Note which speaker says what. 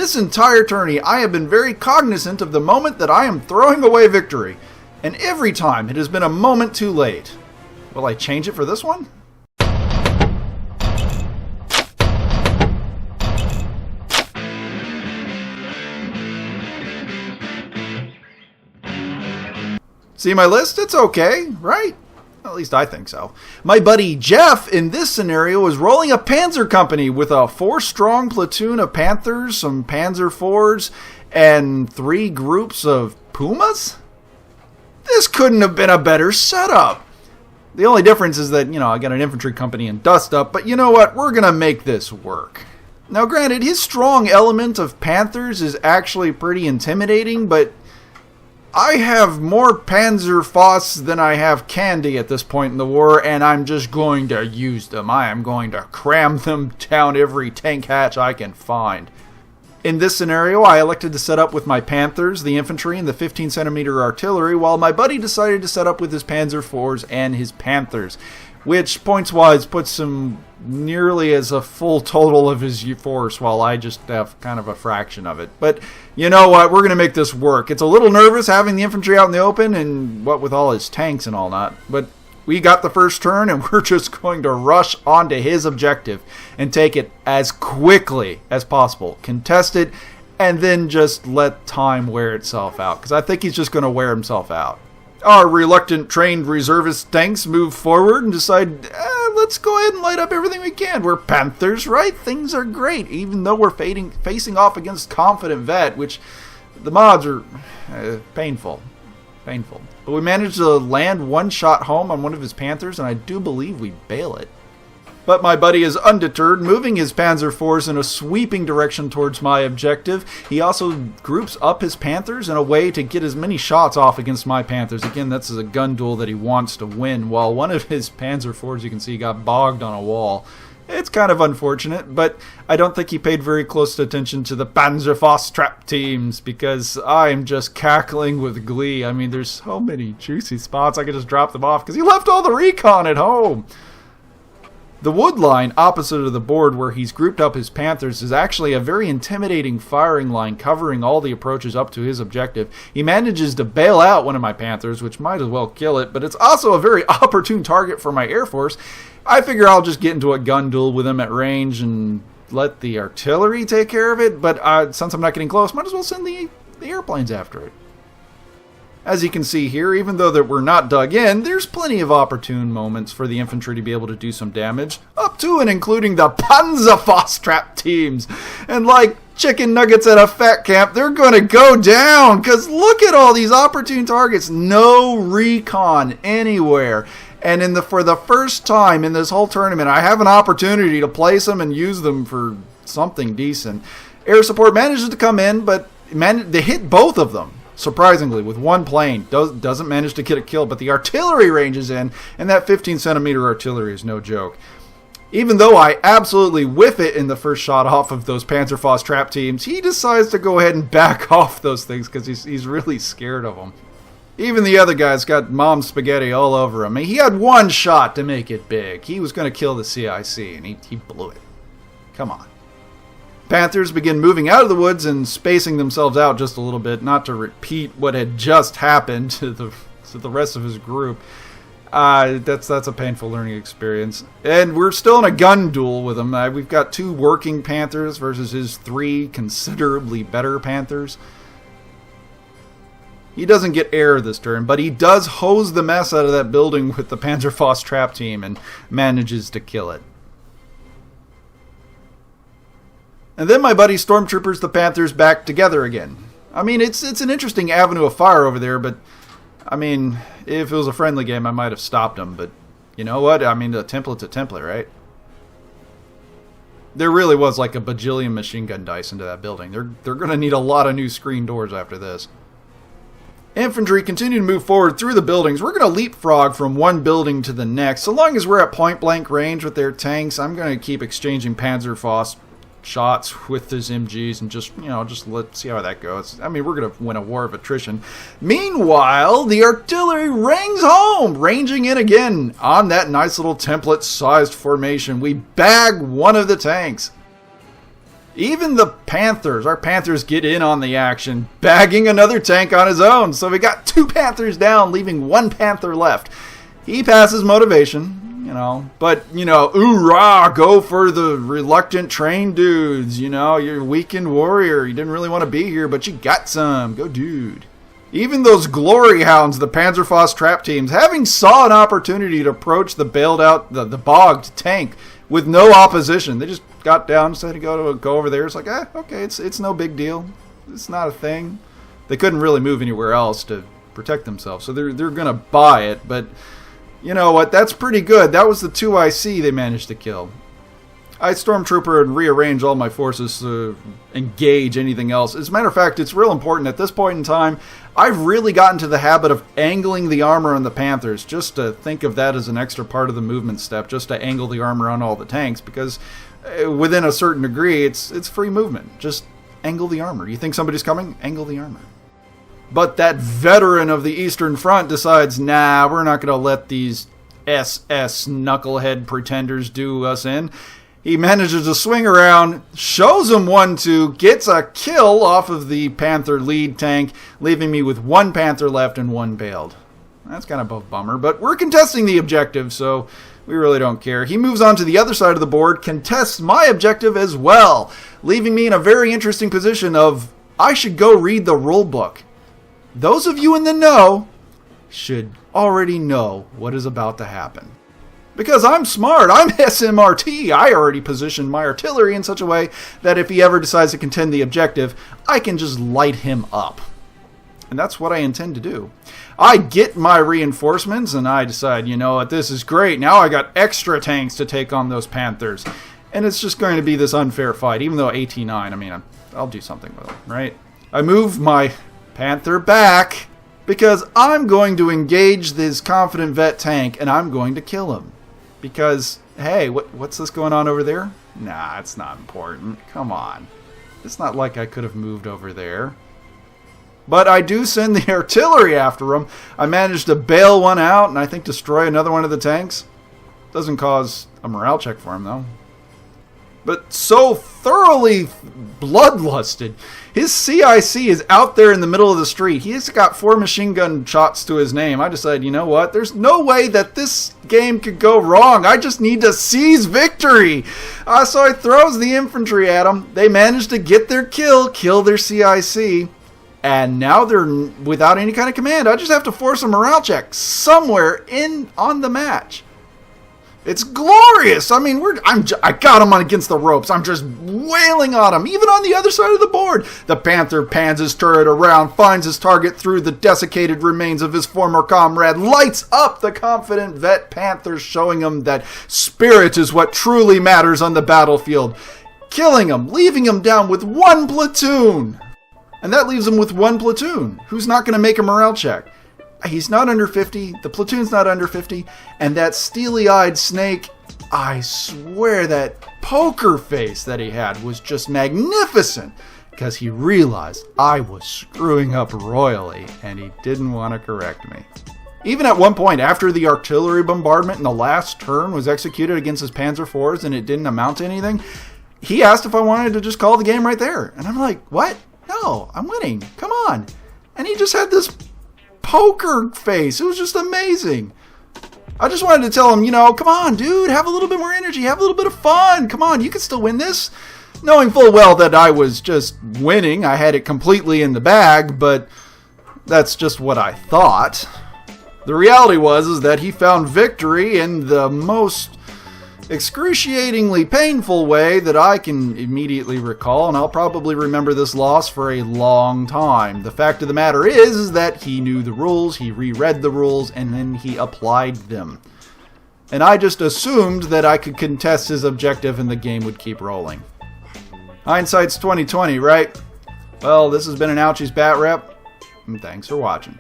Speaker 1: This entire tourney, I have been very cognizant of the moment that I am throwing away victory. And every time, it has been a moment too late. Will I change it for this one? See my list? It's okay, right? At least I think so. My buddy Jeff, in this scenario, was rolling a Panzer Company with a 4-strong platoon of Panthers, some Panzer IVs, and 3 groups of Pumas? This couldn't have been a better setup. The only difference is that, I got an infantry company and dust up, but you know what? We're going to make this work. Now, granted, his strong element of Panthers is actually pretty intimidating, but I have more Panzerfausts than I have candy at this point in the war, and I'm just going to use them. I am going to cram them down every tank hatch I can find. In this scenario, I elected to set up with my Panthers, the infantry, and the 15-centimeter artillery, while my buddy decided to set up with his Panzer IVs and his Panthers, which, points-wise, puts him nearly as a full total of his force, while I just have kind of a fraction of it. But you know what? We're going to make this work. It's a little nervous having the infantry out in the open, and what with all his tanks and all that, but we got the first turn, and we're just going to rush onto his objective and take it as quickly as possible. Contest it, and then just let time wear itself out, because I think he's just going to wear himself out. Our reluctant trained reservist tanks move forward and decide, let's go ahead and light up everything we can. We're Panthers, right? Things are great, even though we're facing off against Confident Vet, which the mods are painful. But we managed to land one shot home on one of his Panthers, and I do believe we bail it. But my buddy is undeterred, moving his Panzer IVs in a sweeping direction towards my objective. He also groups up his Panthers in a way to get as many shots off against my Panthers. Again, that's a gun duel that he wants to win, while one of his Panzer IVs, you can see, got bogged on a wall. It's kind of unfortunate, but I don't think he paid very close attention to the Panzerfaust trap teams, because I'm just cackling with glee. I mean, there's so many juicy spots, I could just drop them off, because he left all the recon at home. The wood line opposite of the board where he's grouped up his Panthers is actually a very intimidating firing line covering all the approaches up to his objective. He manages to bail out one of my Panthers, which might as well kill it, but it's also a very opportune target for my Air Force. I figure I'll just get into a gun duel with him at range and let the artillery take care of it, but since I'm not getting close, might as well send the airplanes after it. As you can see here, even though that we're not dug in, there's plenty of opportune moments for the infantry to be able to do some damage, up to and including the Panzerfaust trap teams. And like chicken nuggets at a fat camp, they're going to go down, because look at all these opportune targets. No recon anywhere. And for the first time in this whole tournament, I have an opportunity to place them and use them for something decent. Air support manages to come in, but they hit both of them. Surprisingly, with one plane, doesn't manage to get a kill, but the artillery ranges in, and that 15-centimeter artillery is no joke. Even though I absolutely whiff it in the first shot off of those Panzerfaust trap teams, he decides to go ahead and back off those things because he's really scared of them. Even the other guy's got mom's spaghetti all over him. He had one shot to make it big. He was going to kill the CIC, and he blew it. Come on. Panthers begin moving out of the woods and spacing themselves out just a little bit, not to repeat what had just happened to the rest of his group. That's a painful learning experience. And we're still in a gun duel with him. We've got 2 working Panthers versus his 3 considerably better Panthers. He doesn't get air this turn, but he does hose the mess out of that building with the Panzerfaust trap team and manages to kill it. And then my buddy stormtroopers the Panthers back together again. I mean, it's an interesting avenue of fire over there, but I mean, if it was a friendly game, I might have stopped him. But you know what? I mean, a template's a template, right? There really was like a bajillion machine gun dice into that building. They're going to need a lot of new screen doors after this. Infantry continue to move forward through the buildings. We're going to leapfrog from one building to the next. So long as we're at point-blank range with their tanks, I'm going to keep exchanging Panzerfaust shots with his MGs and just let's see how that goes. I mean, we're going to win a war of attrition. Meanwhile, the artillery rings home, ranging in again on that nice little template-sized formation. We bag one of the tanks. Even the Panthers, our Panthers get in on the action, bagging another tank on his own. So we got 2 Panthers down, leaving 1 Panther left. He passes motivation, but, oorah, go for the reluctant train dudes. You're a weakened warrior. You didn't really want to be here, but you got some. Go, dude. Even those glory hounds, the Panzerfaust trap teams, having saw an opportunity to approach the bailed out, the bogged tank with no opposition. They just got down, decided to go over there. It's like, okay, it's no big deal. It's not a thing. They couldn't really move anywhere else to protect themselves, so they're gonna buy it. But you know what? That's pretty good. That was the 2 IC they managed to kill. I Stormtrooper and rearrange all my forces to engage anything else. As a matter of fact, it's real important at this point in time. I've really gotten to the habit of angling the armor on the Panthers, just to think of that as an extra part of the movement step, just to angle the armor on all the tanks, because within a certain degree, it's free movement. Just angle the armor. You think somebody's coming? Angle the armor. But that veteran of the Eastern Front decides, nah, we're not going to let these SS knucklehead pretenders do us in. He manages to swing around, shows him 1-2, gets a kill off of the Panther lead tank, leaving me with 1 Panther left and 1 bailed. That's kind of a bummer, but we're contesting the objective, so we really don't care. He moves on to the other side of the board, contests my objective as well, leaving me in a very interesting position of, I should go read the rule book. Those of you in the know should already know what is about to happen. Because I'm smart, I'm SMRT, I already positioned my artillery in such a way that if he ever decides to contend the objective, I can just light him up. And that's what I intend to do. I get my reinforcements and I decide, you know what, this is great. Now I got extra tanks to take on those Panthers. And it's just going to be this unfair fight, even though AT-9, I mean, I'll do something with it, right? I move my Panther back because I'm going to engage this confident vet tank and I'm going to kill him. Because, hey, what's this going on over there? Nah, it's not important. Come on. It's not like I could have moved over there. But I do send the artillery after him. I managed to bail one out and I think destroy another one of the tanks. Doesn't cause a morale check for him, though. But so thoroughly bloodlusted. His CIC is out there in the middle of the street. He's got 4 machine gun shots to his name. I decided, you know what? There's no way that this game could go wrong. I just need to seize victory. So I throws the infantry at him. They manage to get their kill their CIC. And now they're without any kind of command. I just have to force a morale check somewhere on the match. It's glorious. I mean, I got him on against the ropes. I'm just wailing on him, even on the other side of the board. The Panther pans his turret around, finds his target through the desiccated remains of his former comrade, lights up the confident vet Panthers, showing him that spirit is what truly matters on the battlefield. Killing him, leaving him down with 1 platoon. And that leaves him with 1 platoon. Who's not going to make a morale check? He's not under 50, the platoon's not under 50, and that steely-eyed snake, I swear that poker face that he had was just magnificent, because he realized I was screwing up royally, and he didn't want to correct me. Even at one point, after the artillery bombardment in the last turn was executed against his Panzer IVs and it didn't amount to anything, he asked if I wanted to just call the game right there. And I'm like, what? No, I'm winning. Come on. And he just had this poker face. It was just amazing. I just wanted to tell him, come on, dude, have a little bit more energy, have a little bit of fun. Come on, you can still win this. Knowing full well that I was just winning. I had it completely in the bag, but that's just what I thought. The reality was that he found victory in the most excruciatingly painful way that I can immediately recall, and I'll probably remember this loss for a long time. The fact of the matter is that he knew the rules, he reread the rules, and then he applied them. And I just assumed that I could contest his objective and the game would keep rolling. Hindsight's 20/20, right? Well, this has been an Ouchies Batrep, and thanks for watching.